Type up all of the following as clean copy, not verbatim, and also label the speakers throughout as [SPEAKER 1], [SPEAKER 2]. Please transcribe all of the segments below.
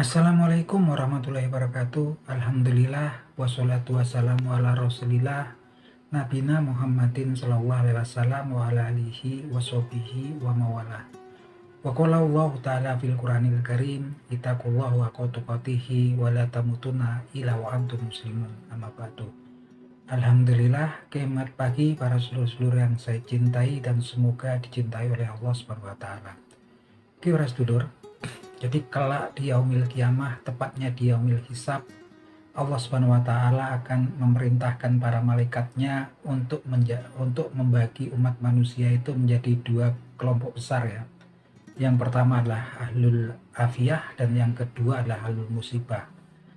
[SPEAKER 1] Assalamualaikum warahmatullahi wabarakatuh. Alhamdulillah wassalatu wassalamu ala rasulillah Nabina Muhammadin sallallahu alaihi wasallam wa ala alihi wa sahbihi wa mawalah. Wa qala Allah ta'ala fil Qur'anil Karim, ittaqullaha haqqa tuqatih wa la tamutunna illa wa antum muslimun. Amma ba'du. Alhamdulillah, selamat pagi para seluruh yang saya cintai dan semoga dicintai oleh Allah Subhanahu wa taala. Oke, para sedulur, jadi kelak di yaumil kiamah, tepatnya di yaumil hisab, Allah Subhanahu wa taala akan memerintahkan para malaikatnya untuk membagi umat manusia itu menjadi dua kelompok besar ya. Yang pertama adalah ahlul afiyah dan yang kedua adalah ahlul musibah.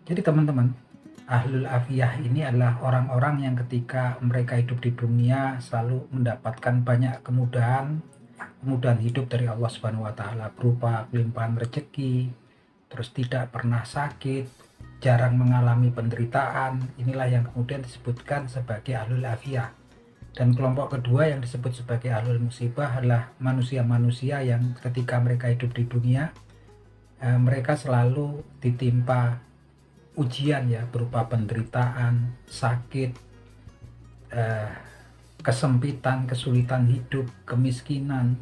[SPEAKER 1] Jadi teman-teman, ahlul afiyah ini adalah orang-orang yang ketika mereka hidup di dunia selalu mendapatkan banyak kemudahan hidup dari Allah Subhanahu wa taala berupa limpahan rezeki, terus tidak pernah sakit, jarang mengalami penderitaan. Inilah yang kemudian disebutkan sebagai ahlul afiyah. Dan kelompok kedua yang disebut sebagai ahlul musibah adalah manusia-manusia yang ketika mereka hidup di dunia mereka selalu ditimpa ujian ya, berupa penderitaan, sakit, kesempitan, kesulitan hidup, kemiskinan.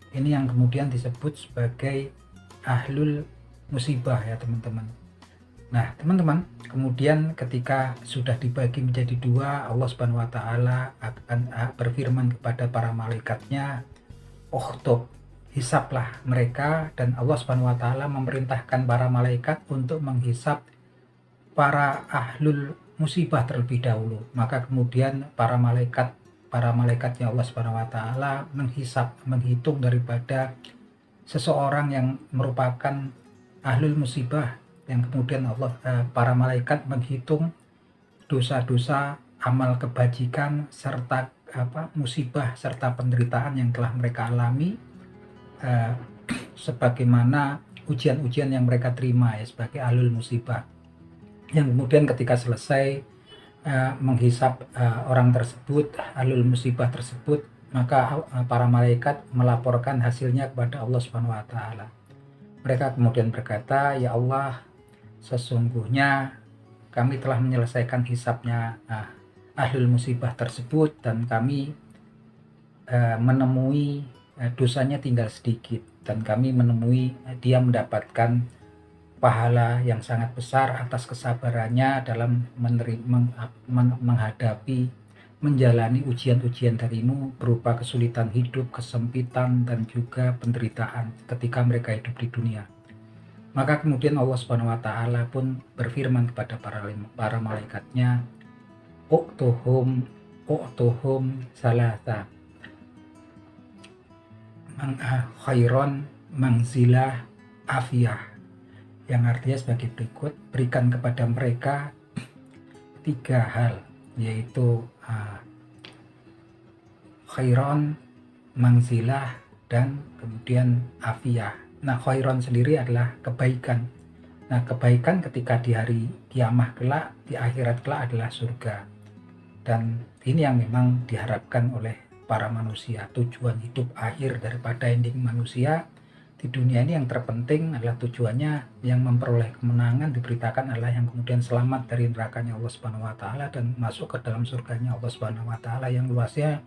[SPEAKER 1] Ini yang kemudian disebut sebagai ahlul musibah ya teman-teman. Nah teman-teman, kemudian ketika sudah dibagi menjadi dua, Allah Subhanahu wa taala akan berfirman kepada para malaikatnya, "Uktub, hisablah mereka." Dan Allah Subhanahu wa taala memerintahkan para malaikat untuk menghisab para ahlul musibah terlebih dahulu. Maka kemudian para malaikatnya Allah Subhanahu wa taala menghitung daripada seseorang yang merupakan ahlul musibah, yang kemudian para malaikat menghitung dosa-dosa, amal kebajikan serta musibah serta penderitaan yang telah mereka alami sebagaimana ujian-ujian yang mereka terima ya sebagai ahlul musibah. Yang kemudian ketika selesai menghisap orang tersebut, ahlul musibah tersebut, maka para malaikat melaporkan hasilnya kepada Allah Subhanahu wa taala. Mereka kemudian berkata, "Ya Allah, sesungguhnya kami telah menyelesaikan hisapnya ahlul musibah tersebut dan kami menemui dosanya tinggal sedikit, dan kami menemui dia mendapatkan pahala yang sangat besar atas kesabarannya dalam menghadapi, menjalani ujian-ujian darimu berupa kesulitan hidup, kesempitan, dan juga penderitaan ketika mereka hidup di dunia." Maka kemudian Allah Subhanahu wa taala pun berfirman kepada para malaikatnya, "Uktuhum salasa khairon mangzilah afiyah." Yang artinya sebagai berikut, berikan kepada mereka tiga hal, yaitu khairon, mangzilah, dan kemudian afiyah. Nah, khairon sendiri adalah kebaikan. Nah, kebaikan ketika di hari kiamah kelak, di akhirat kelak adalah surga. Dan ini yang memang diharapkan oleh para manusia. Tujuan hidup akhir daripada ending manusia di dunia ini yang terpenting adalah tujuannya yang memperoleh kemenangan, diberitakan adalah yang kemudian selamat dari nerakanya Allah Subhanahu wa taala dan masuk ke dalam surganya Allah Subhanahu wa taala yang luasnya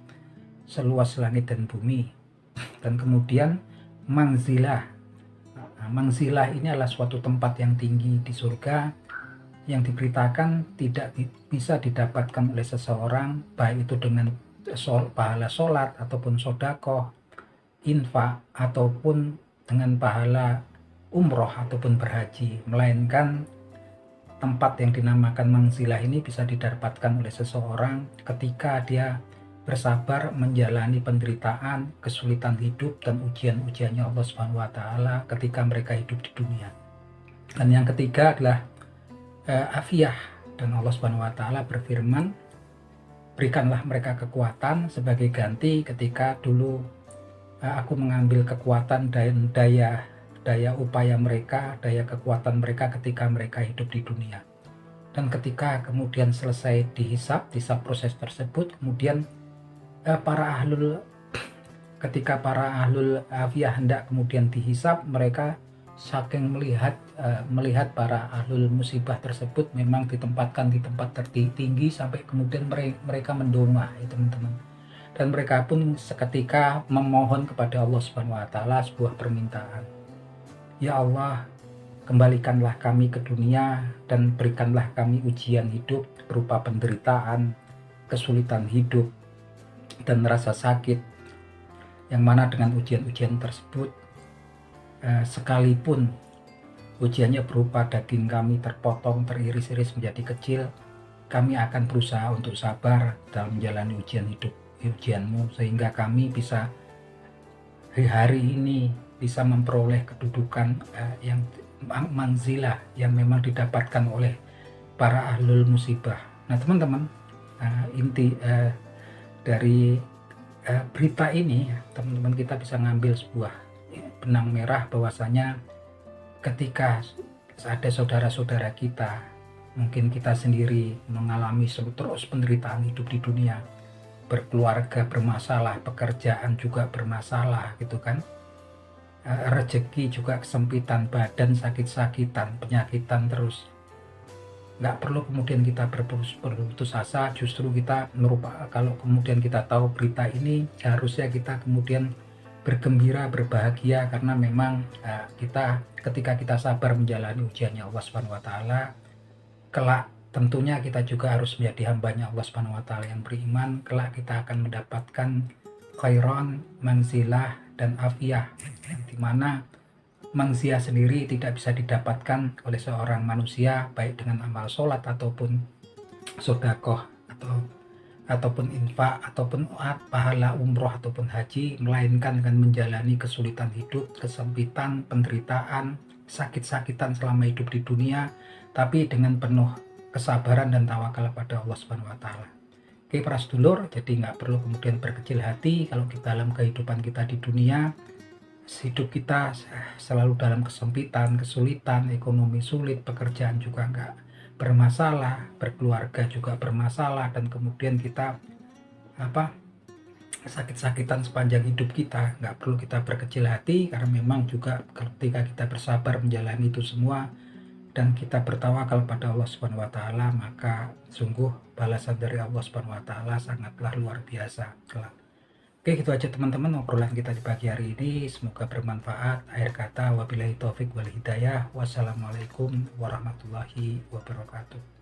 [SPEAKER 1] seluas langit dan bumi. Dan kemudian mangzilah. Mangzilah ini adalah suatu tempat yang tinggi di surga yang diberitakan tidak bisa didapatkan oleh seseorang, baik itu dengan pahala sholat ataupun sodakoh, infak, ataupun dengan pahala umroh ataupun berhaji, melainkan tempat yang dinamakan mangzilah ini bisa didapatkan oleh seseorang ketika dia bersabar menjalani penderitaan, kesulitan hidup, dan ujian-ujiannya Allah Subhanahu wa taala ketika mereka hidup di dunia. Dan yang ketiga adalah afiyah, dan Allah Subhanahu wa taala berfirman, "Berikanlah mereka kekuatan sebagai ganti ketika dulu aku mengambil kekuatan dan daya upaya mereka, daya kekuatan mereka ketika mereka hidup di dunia." Dan ketika kemudian selesai dihisap proses tersebut, kemudian ketika para ahlul afiyah hendak kemudian dihisap, mereka saking melihat para ahlul musibah tersebut memang ditempatkan di tempat tertinggi sampai kemudian mereka mendongak ya teman-teman. Dan mereka pun seketika memohon kepada Allah Subhanahu wa taala sebuah permintaan. Ya Allah, kembalikanlah kami ke dunia dan berikanlah kami ujian hidup berupa penderitaan, kesulitan hidup, dan rasa sakit, yang mana dengan ujian-ujian tersebut sekalipun ujiannya berupa daging kami terpotong, teriris-iris menjadi kecil, kami akan berusaha untuk sabar dalam menjalani ujianmu, sehingga kami bisa hari ini bisa memperoleh kedudukan yang manzilah yang memang didapatkan oleh para ahlul musibah. Nah teman-teman, inti dari berita ini teman-teman kita bisa ngambil sebuah benang merah bahwasanya ketika ada saudara-saudara kita, mungkin kita sendiri mengalami terus penderitaan hidup di dunia, berkeluarga bermasalah, pekerjaan juga bermasalah gitu kan, rezeki juga kesempitan, badan sakit-sakitan, penyakitan terus. Nggak perlu kemudian kita berputus asa, justru kita kalau kemudian kita tahu berita ini, harusnya kita kemudian bergembira, berbahagia, karena memang kita ketika kita sabar menjalani ujiannya Allah Subhanahu wa taala, kelak tentunya kita juga harus menjadi hambanya Allah Subhanahu wa taala yang beriman. Kelak kita akan mendapatkan khairon, manzilah, dan afiyah, di mana manzilah sendiri tidak bisa didapatkan oleh seorang manusia baik dengan amal sholat ataupun sodakoh ataupun infak ataupun pahala umroh ataupun haji, melainkan dengan menjalani kesulitan hidup, kesempitan, penderitaan, sakit-sakitan selama hidup di dunia, tapi dengan penuh kesabaran dan tawakal pada Allah Subhanahu wa taala. Oke para sedulur, jadi nggak perlu kemudian berkecil hati kalau kita dalam kehidupan kita di dunia, hidup kita selalu dalam kesempitan, kesulitan, ekonomi sulit, pekerjaan juga nggak bermasalah, berkeluarga juga bermasalah, dan kemudian kita sakit-sakitan sepanjang hidup kita. Nggak perlu kita berkecil hati, karena memang juga ketika kita bersabar menjalani itu semua dan kita bertawakal pada Allah Subhanahu wa taala, maka sungguh balasan dari Allah Subhanahu wa taala sangatlah luar biasa kelak. Oke, gitu aja teman-teman obrolan kita di pagi hari ini, semoga bermanfaat. Akhir kata, wabillahi taufik wal hidayah. Wassalamualaikum warahmatullahi wabarakatuh.